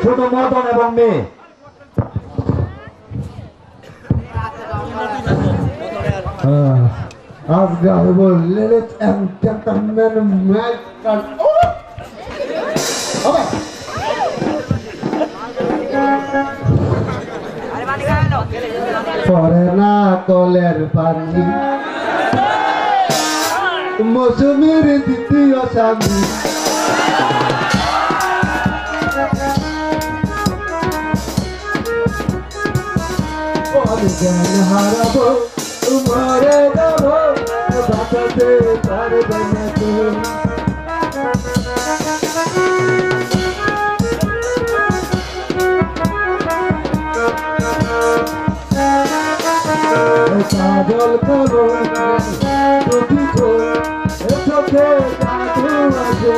শুধু মদন এবং মেয়ে। আজকে হইব লেডিস এন্ড জেন্টলম্যান ম্যাচ। পরে না কলের পানি মৌসুমীর দ্বিতীয় স্বামী জ্ঞান হারাবো মরে যাব বাঁচাতে পারবে না তো কাজল করো চোখে জাদু আছে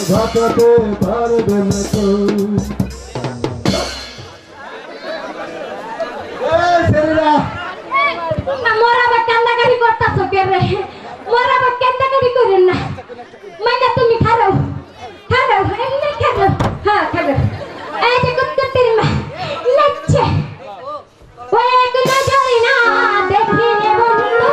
ভাটাতে পারবে না তো মোরা আবার কান্দাকাটি করতেছো কে রে? মোরা আবার কান্দাকাটি করেন না। মাইনা তুমি খারাও খারাও এমনি খারাও। হ্যাঁ খারাও। এই যে কুত্তের মা নাচছে ওই কোনো জয় না দেখিনে বন্ধু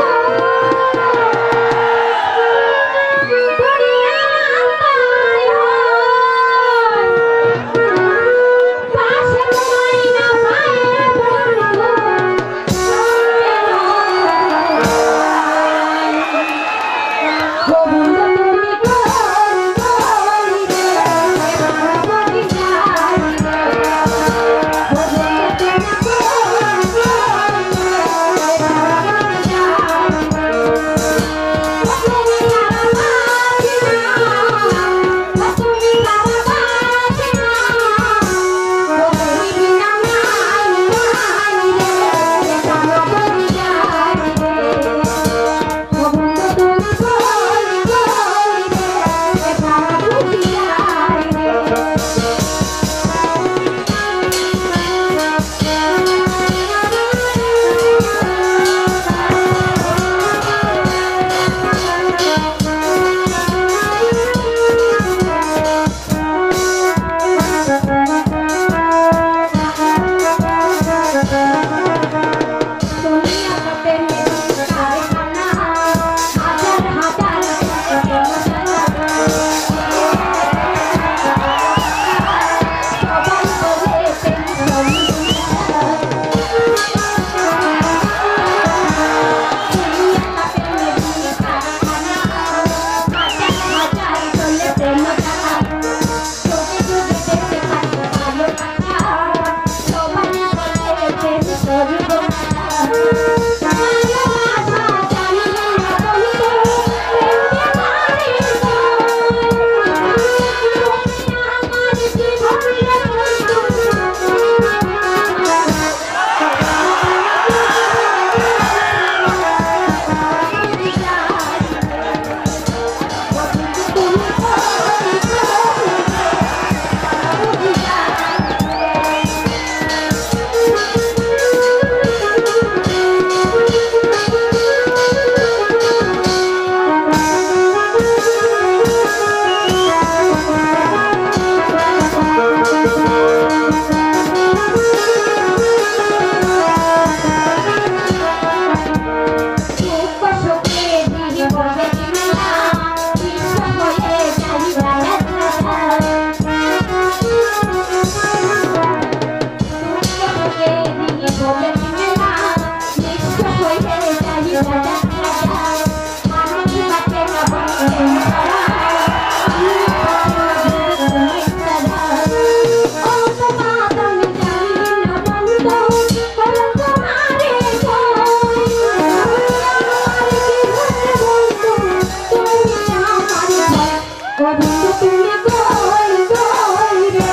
বন্ধু তুমি কই কই রে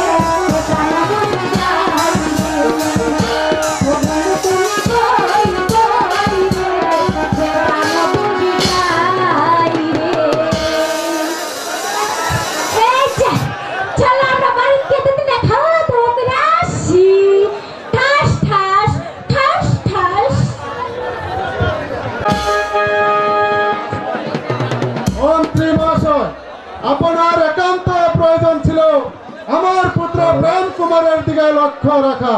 জানা বন্ধু যাই রে ও বন্ধু তুমি কই কই রে জানা বন্ধু যাই রে এই যে চলো আমরা বাড়িতে দিতে খাওয়া দাওয়া করে আসি ঠাস ঠাস ঠাস ঠাস মন্ত্রী মহাশয়, আপনার একান্ত প্রয়োজন ছিল আমার পুত্র প্রেম কুমারের দিকে লক্ষ্য রাখা।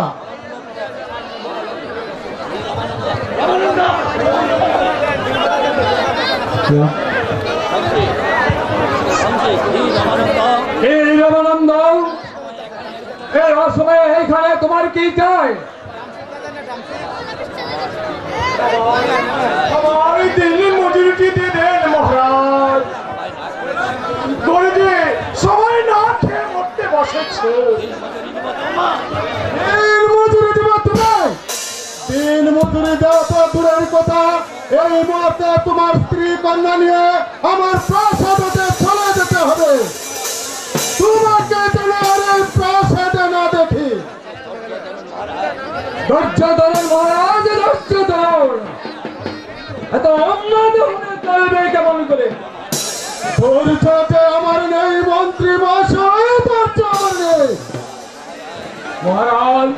রামানন্দ, এই অসময়ে এইখানে তোমার কি চাই? আমার দিল্লি মজুরিটি দিয়ে দেন মহারাজ। গরিবে সবাই না খেয়ে মরতে বসেছে। দিন মজুরি দিব তুমি? দিন মজুরি দেওয়া তো দূরের কথা, এই মুহূর্তে তোমার স্ত্রী কন্যা নিয়ে আমার প্রাসাদে চলে যেতে হবে। তোমাকে যেন আর এই প্রাসাদে না দেখি। ধৈর্য ধরুন মহারাজ, ধৈর্য ধরুন। এত উন্নত হলে চলবে কেমন করে? ধৈর্য যে আমার নেই মন্ত্রী মহাশয়, ধৈর্য আমার নেই। মহারাজ,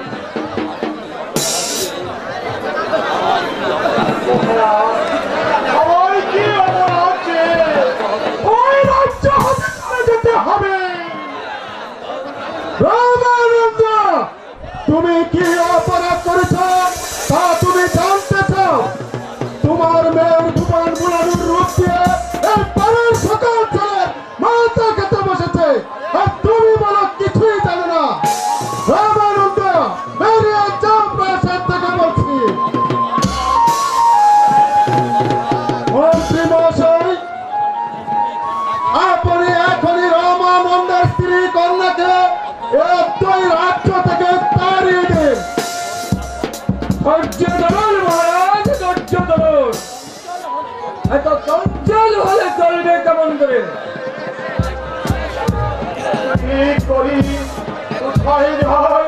সবাই কি অপরাধে ওই রাজ্য হতে চলে যেতে হবে। রামানন্দ, তুমি কি অপরাধ করেছ তা তুমি জানতে চাও? তোমার মেয়ের ভুবন বুড়ানোর রূপ দিয়ে এই পাড়ার সকল ছেলের মাথা খেতে বসেছে, আর তুমি বলো কিছুই জানো না। রামানন্দ, বেরিয়ে যাও প্রাসাদ থেকে বলছি। মন্ত্রী মহাশয়, আপনি এখনই রামানন্দের স্ত্রী কন্যাকে এই দুই রাজ্য থেকে তাড়িয়ে দিন। ধৈর্য ধরুন মহারাজ, ধৈর্য ধরুন। এত চঞ্চল হলে চলবে কেমন করে? কি করি কোথায় যাই?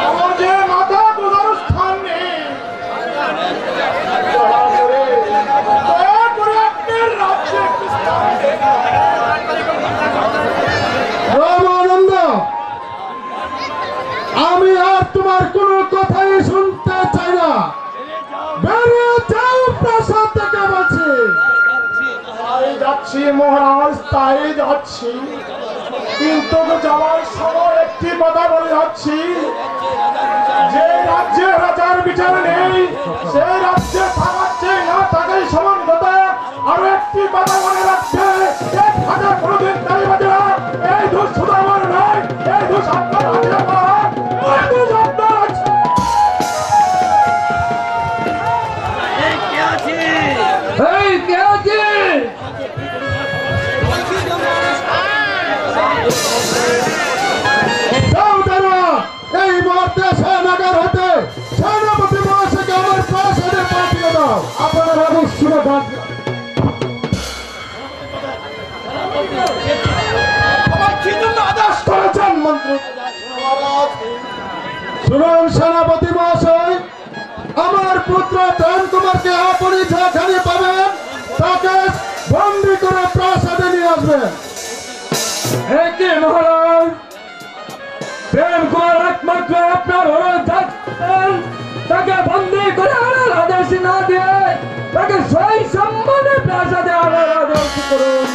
আমার যে মাথা গোজার স্থান নেই। দয়া করে আপনার রাজ্যে একটু স্থান দিন। রামানন্দ, আমি আর তোমার কোনো কথাই শুনতে চাই না। বেরিয়ে যাও প্রাসাদ থেকে বলছি। তাই যাচ্ছি মহারাজ, তাই যাচ্ছি। কিন্তু যাওয়ার সময় একটি কথা বলে যাচ্ছি, যে রাজ্যে রাজার বিচার নেই সেই রাজ্যে থাকাচ্ছে না থাকাই সমান কথা। আরো একটি কথা মনে রাখছে, এক হাজার কোনোদিন তাই বাজে না। এই দোষ শুধু আমার নয়, এই দোষ আপনার আছে, এই দোষ আপনার আছে। এই কে আছে? যাও দাঁড়া, এই মুহূর্তে সেনাগার হতে সেনাপতি মহাশয়কে আমার প্রাসাদে পাঠিয়ে দাও। আপনার আদেশ শুনে থাকবে। আমার কি জন্য আদেশ করেছেন মন্ত্রী মহারাজ? শুনুন সেনাপতি মহাশয়, আমার পুত্র প্রেম কুমারকে আপনি যেখানে পাবেন তাকে বন্দি করে প্রাসাদে নিয়ে আসবেন। একে মহারাজ, প্রেম কুমার একমাত্র আপনার হলো যাচ্ছেন, তাকে বন্দি করে আনার আদেশ না দিয়ে তাকে সেই সম্মানে প্রাসাদে আনার আদেশ করুন।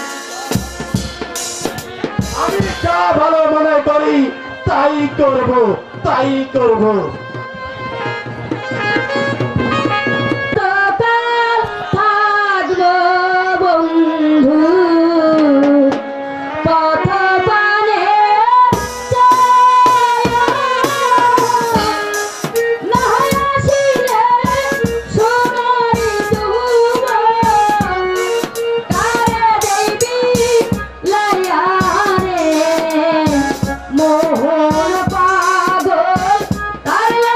আমি যা ভালো মনে করি তাই করব, তাই করব। সকাল থাকবো বন্ধু পথ পানে নহয়াসিলে সোনারি দুব কারে দেবী লাইয়া রে মোহন পাগল কারে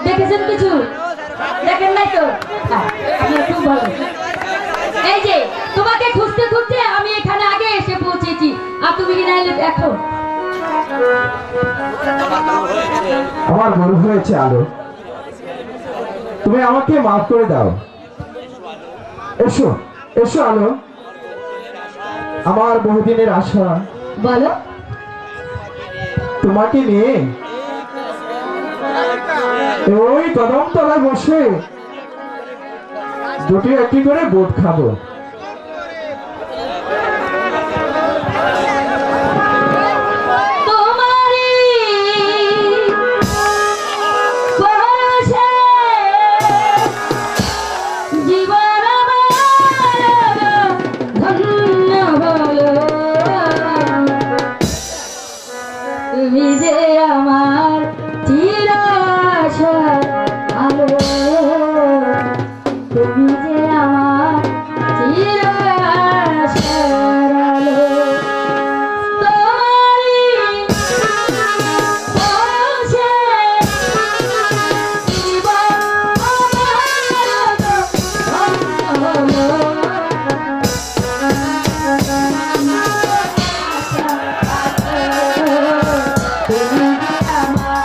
দেখেছেন কিছু? দেখেন নাই তো? আপনার খুব ভালো। এই যে তোমাকে খুঁজতে খুঁজতে আমি এখানে আগে এসে পৌঁছেছি, আর তুমি কি নাইলে দেখো। আমার ভুল হয়েছে আলো, তুমি আমাকে মাফ করে দাও। এসো এসো আলো, আমার বহুদিনের আশা। বলো। তোমাকে নিয়ে ওই কদম তলায় বসে দুটি একটি করে বোট খাবো। তুমি আমার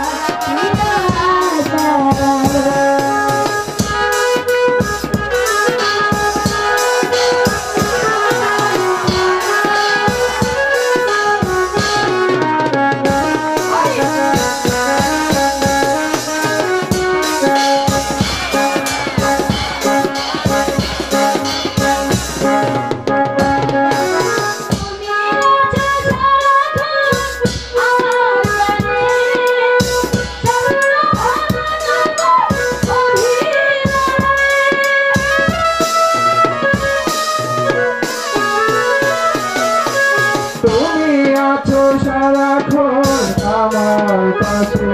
আমার কাছে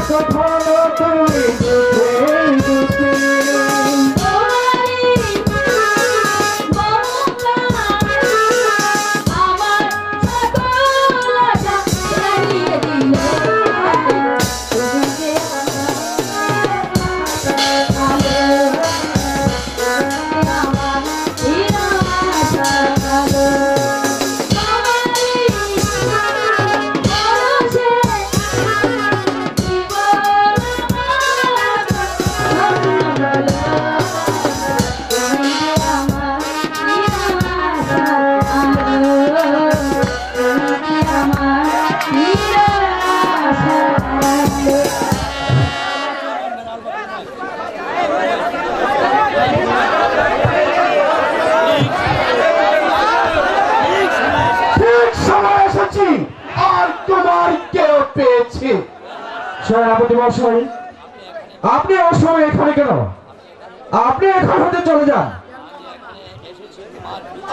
সকল হয়ে আছে সেনাপতি মশাই, আপনি অসময়ে এখানে কেন? আপনি এখান হতে চলে যান।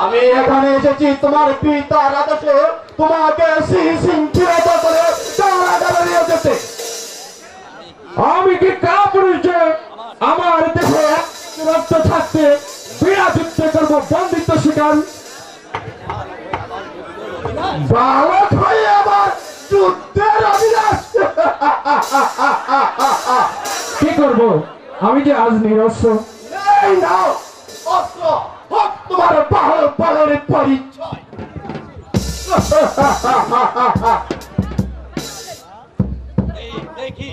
আমি এখানে এসেছি তোমার পিতার আদেশে তোমাকে শৃঙ্খলিত করে কারাগারে নিয়ে যেতে। আমি কি কাপুরুষ যে আমার দেশে রক্ত থাকতে বিনা যুদ্ধে করবো বন্দিত্ব শিকার? বালক হয়ে আবার যুদ্ধের অভিলাষ। কি করবো? আমি যে আজ নিরস্ব। এই নাও অস্ত্র, হোক তোমার বাহনের পরিচয়। দেখি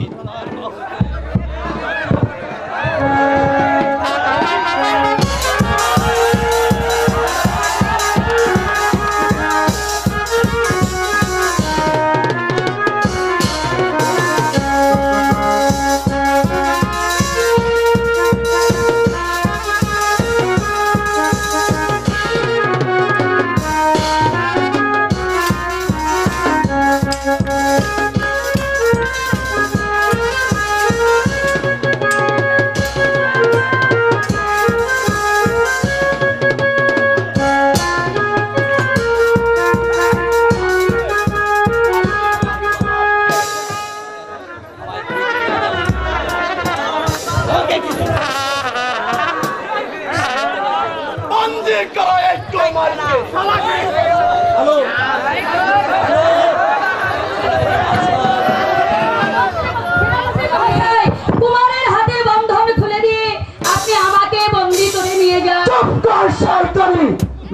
কুমারের হাতে বন্ধন খুলে দিয়ে আপনি আমাকে বন্দী করে নিয়ে যান।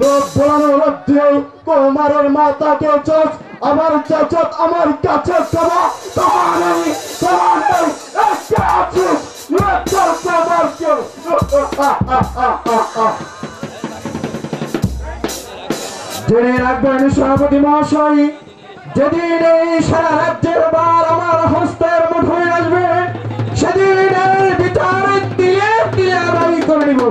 লোক বলানো লক্ষ্যে কুমারের মাতাকে চোখ আমার চাচক আমার কাছে ক্ষমা তোমার আমি তোমার নেই একটা আছিস তোমার কেউ। জেনে রাখবেন সভাপতি মহাশয়, যেদিন এই সারা রাজ্যের বার আমার হস্তের মুঠোয় আসবে, সেদিন এর বিচার দিলে দিলে আমি করে নিব।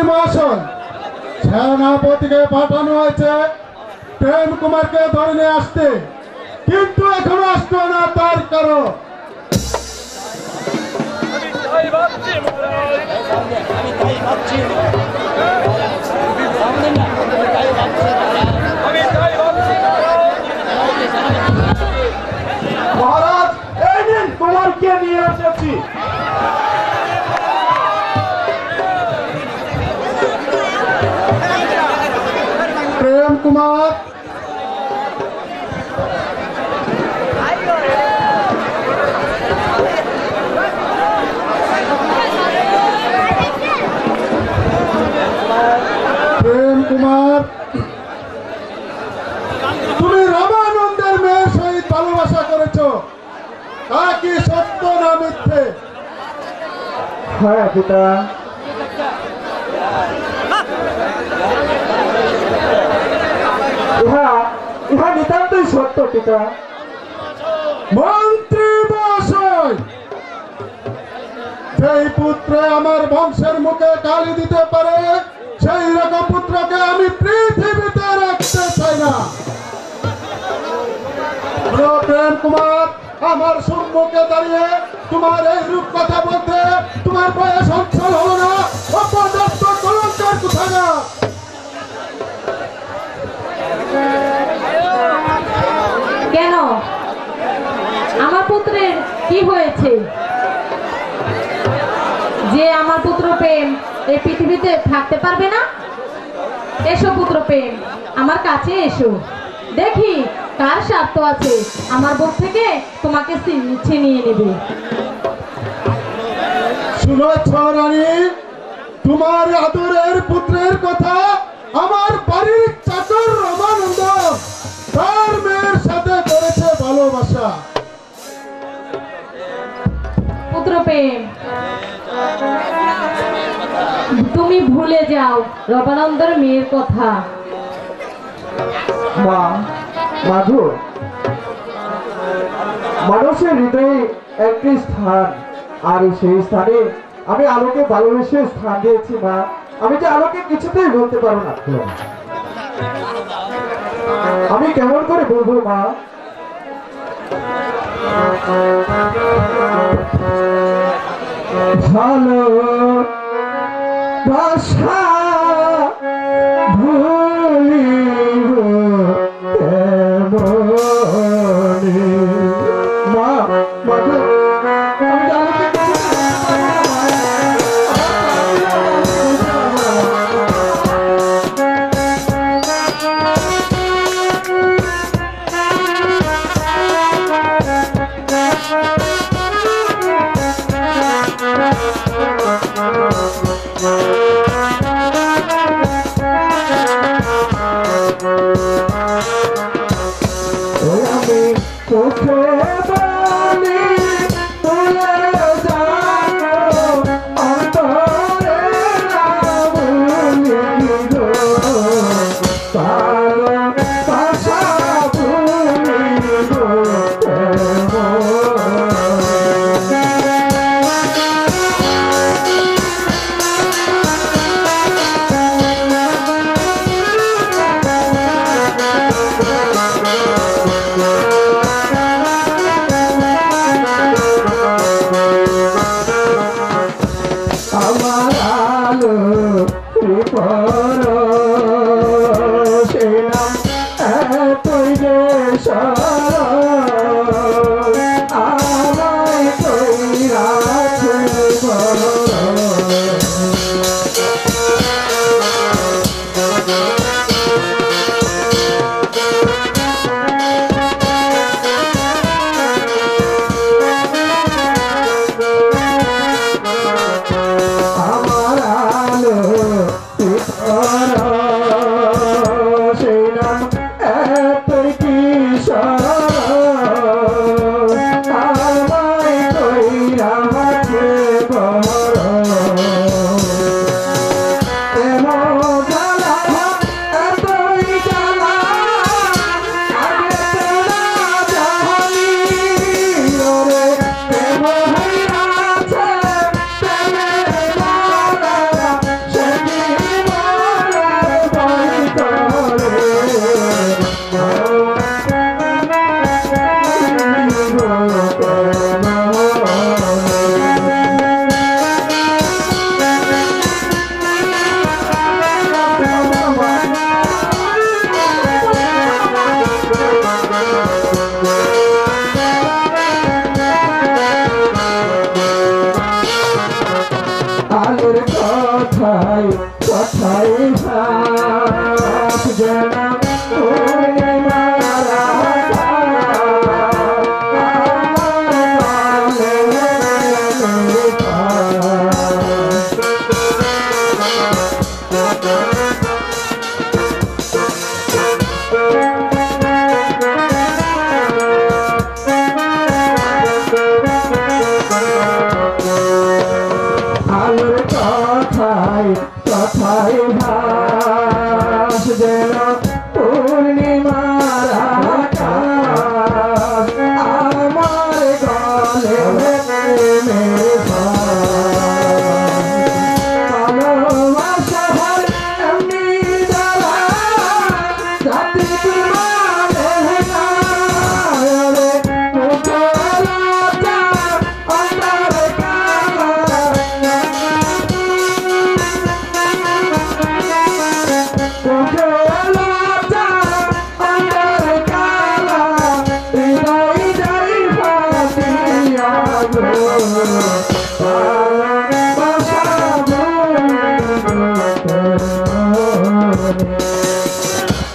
মহাশয়, সেনাপতিকে পাঠানো হয়েছে প্রেম কুমারকে ধরে নিয়ে আসতে, কিন্তু এখনো আসতো না। তার কারণ মহারাজ, এই নিন কুমারকে নিয়ে এসেছি। প্রেম কুমার, প্রেম কুমার, তুমি রামানন্দের মেয়ের সহিত ভালোবাসা করেছো, তা কি সত্য না মিথ্যে? হ্যাঁ পিতা, ইহা ইহা নিতান্তই সত্য পিতা। মন্ত্রী মহাশয়, যেই পুত্র আমার বংশের মুখে কালি দিতে পারে, সেই রকম পুত্রকে আমি পৃথিবীতে রাখতে চাই না। প্রেম কুমার, আমার সম্মুখে দাঁড়িয়ে তোমার এই রূপ কথা বলতে তোমার বয়স অঞ্চল হলো না? অপদস্থ কলঙ্কার কোথাকার! কেন আমার পুত্রের কি হয়েছে যে আমার পুত্র প্রেম এই পৃথিবীতে থাকতে পারবে না? এসো পুত্র প্রেম, আমার কাছে এসো, দেখি কার স্বার্থ আছে আমার বুক থেকে তোমাকে ছিনিয়ে নেবে। শুনেছ রানী, তোমার আদরের পুত্রের কথা আমার বাড়ির চাকর রামানন্দ তার মেয়ের সাথে করেছে ভালোবাসা। পুত্র প্রেম, তুমি ভুলে যাও রবানন্দের মেয়ের কথা। মা, মাধু, মানুষের হৃদয়ে একটি স্থান, আর সেই স্থানে আমি আলোকে ভালোবেসে স্থান দিয়েছি মা। আমি যে আলোকে কিছুতেই বলতে পারবো না। আমি কেমন করে বলবো মা? ভালো ভাষা ভুলিব কেমনে? মা, মাধু, আমি যে আলোকে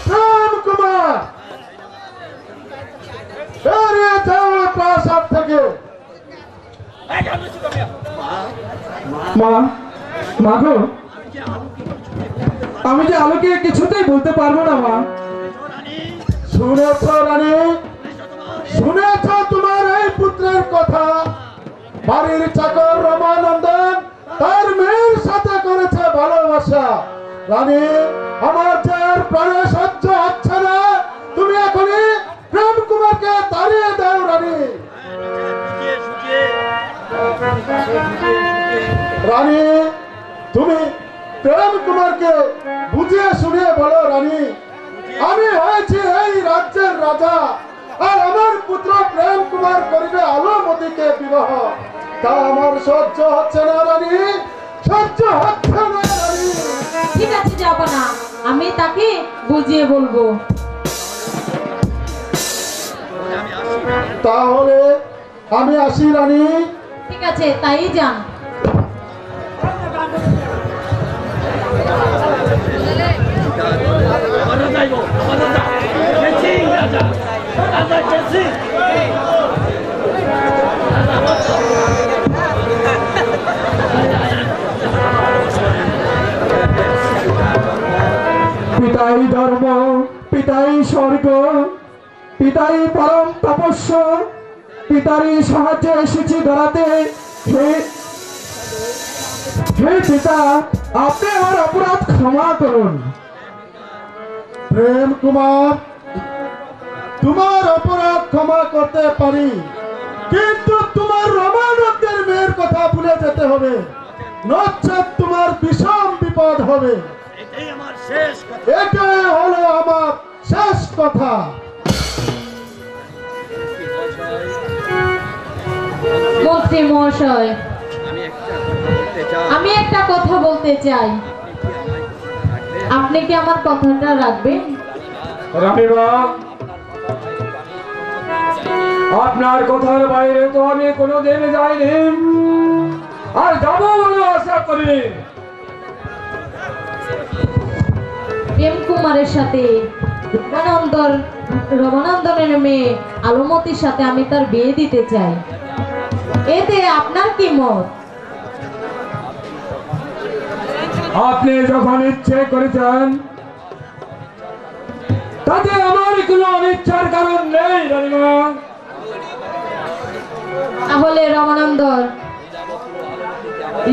প্রেম কুমার বেরিয়ে যাও প্রাসাদ থেকে। মা, মা গো, আমি যে আলোকে কিছুতেই বলতে পারবো না মা। শুনেছ রানী, শুনেছ তোমার এই পুত্রের কথা? বাড়ির চাকর রমানন্দন তার মেয়ের সাথে করেছে ভালোবাসা। রানী, আমার যে আর প্রাণে সহ্য হচ্ছে না, তুমি এখনই প্রেম কুমারকে তাড়িয়ে দাও রানী। রানী, তুমি প্রেম কুমারকে বুঝিয়ে শুনিয়ে বলো রানী, আমি হয়েছি এই রাজ্যের রাজা, আর আমার পুত্র প্রেম কুমার করিবে আলোমতিকে বিবাহ। তা আমার সহ্য হচ্ছে না রানী, সহ্য হচ্ছে না রানী। ঠিক আছে যাবো না, আমি তাকে বুঝিয়ে বলবো। তাহলে আমি আসি রানী। ঠিক আছে, তাই যান। পিতাই ধর্ম, পিতাই স্বর্গ, পিতাই পরম তপস্য, পিতারই সাহায্যে এসেছি ধরাতে। হে হে পিতা, আপনি আমার অপরাধ ক্ষমা করুন। প্রেম কুমার, তোমার অপরাধ ক্ষমা করতে পারি, কিন্তু তোমার রমানন্দের মেয়ের কথা ভুলে যেতে হবে, নচেৎ তোমার বিষম বিপদ হবে। এটাই হলো আমার শেষ কথা। মন্ত্রী মহাশয়, আমি একটা কথা বলতে চাই, আপনি কি আমার কথাটা রাখবেন? রানীমা, আপনার কথার বাইরে তো আমি কোনোদিন যাইনি, আর যাবো বলে আশা করি। প্রেম কুমারের সাথে রমানন্দনের মেয়ে আলোমতির সাথে আমি তার বিয়ে দিতে চাই, এতে আপনার কি মত? আপনি যখন ইচ্ছে করেছেন, তাতে আমার কোনো অনিচ্ছার কারণ নেই রানীমা। তাহলে রমানন্দন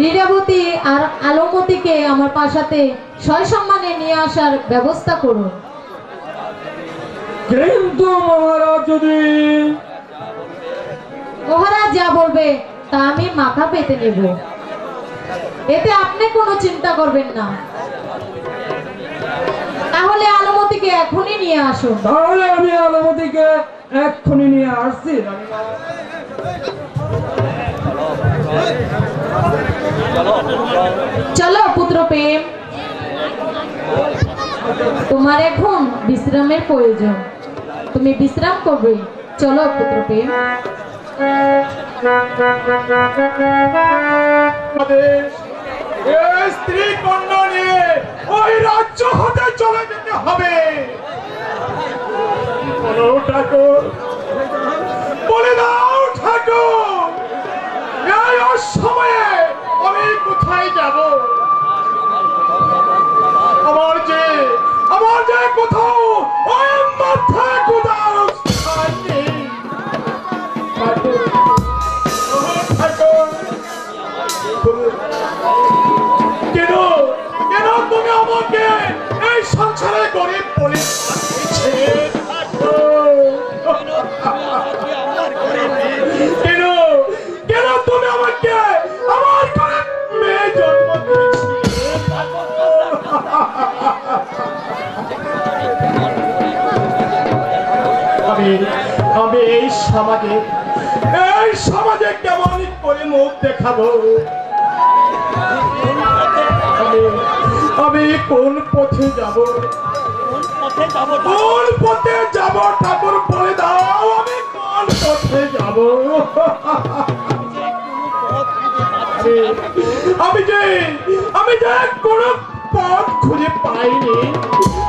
লীলাবতী আর আলোমতিকে আমার পাশাতে সসম্মানে নিয়ে আসার ব্যবস্থা করুন। কিন্তু মহারাজ যদি... মহারাজ যা বলবে তা আমি মাথা পেতে নেব, এতে আপনি কোনো চিন্তা করবেন না। তাহলে আলোমতিকে এখনই নিয়ে আসুন। তাহলে আমি আলোমতিকে এক্ষুনি নিয়ে আসছি। চলো পুত্র প্রেম, তোমার এখন বিশ্রামের প্রয়োজন, তুমি বিশ্রাম করবে। চলো পুত্র প্রেম। স্ত্রী কন্যা নিয়ে ওই রাজ্য হতে চলে যেতে হবে। ঠাকুর, বলে দাও ঠাকুর, এই অসময়ে আমি কোথায় যাব? আমার যে কোথাও ওই মাথা কোথাও স্থান নেই। কেন কেন তুমি আমাকে এই সংসারে গরিব বলে কেন কেন তুমি আমাকে আমার ঘরে মেয়ে জন্ম আমি এই সমাজে কেমন করে মুখ দেখাবো? আমি কোন পথে যাব? কোন পথে যাব ঠাকুর বলে দাও, আমি কোন পথে যাব? আমি যে কোনো পথ খুঁজে পাইনি।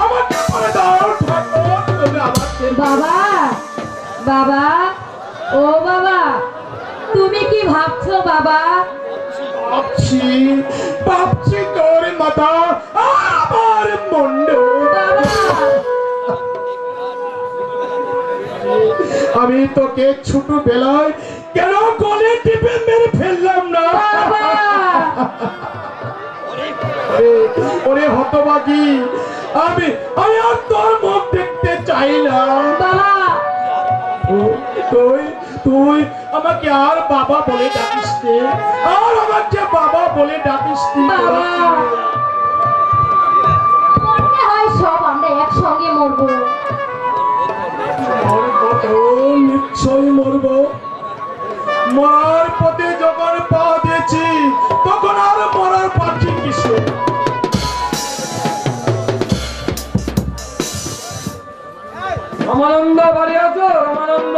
আমাকে বলে দাও ঠাকুর, তুমি আমাকে বাবা বাবা ও বাবা তুমি কি ভাবছো বাবা? ভাবছি তোর মাথা আমার মুন্ড। বাবা আমি তোকে ছোটবেলায় কেন গলে টিপে মেরে ফেললাম না? বাবা ওরে হতভাগী, আমি আর তোর মুখ দেখতে চাই না। বাবা তুই আমাকে আর বাবা বলে ডাকিস নে, আর আমাকে বাবা বলে ডাকিস নে। বাবা মরতে হয় সব আমরা একসঙ্গে মরবো। নিশ্চয়ই মরব। মরার পথে যখন পা দিয়েছি তখন আর মরার পাখি কিসে? রামানন্দ বাড়ি আছো? রামানন্দ,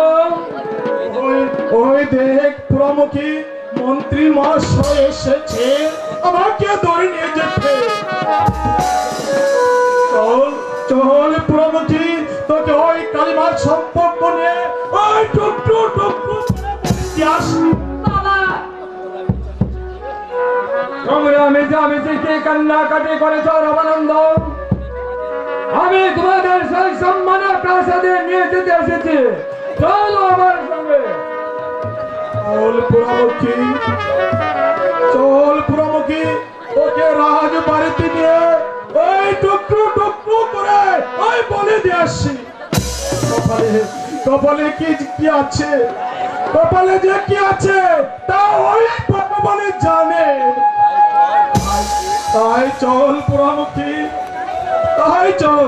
ওই দেখ পুরমুখী মন্ত্রী মহাশয় এসেছে আমাকে ধরে নিয়ে যেতে। চল পুরমুখী, তোকে ওই কালিমার সম্পর্ক নিয়ে ওই টুকটু টুকটু বাবা আমি কে কান্নাকাটি করেছ রামানন্দ? আমি তোমাদের সেই সম্মানে প্রাসাদে নিয়ে যেতে এসেছি, চলো আমার সঙ্গে। চল পুরমুখী, ওকে রাজ বাড়িতে নিয়ে ওই টুকটু টুকটু করে ওই বলে দিয়ে আসছি। কপালে কি আছে, কপালে যে কি আছে তা ওই ভগবানে জানে। তাই চল পুরমুখী, তাই চল।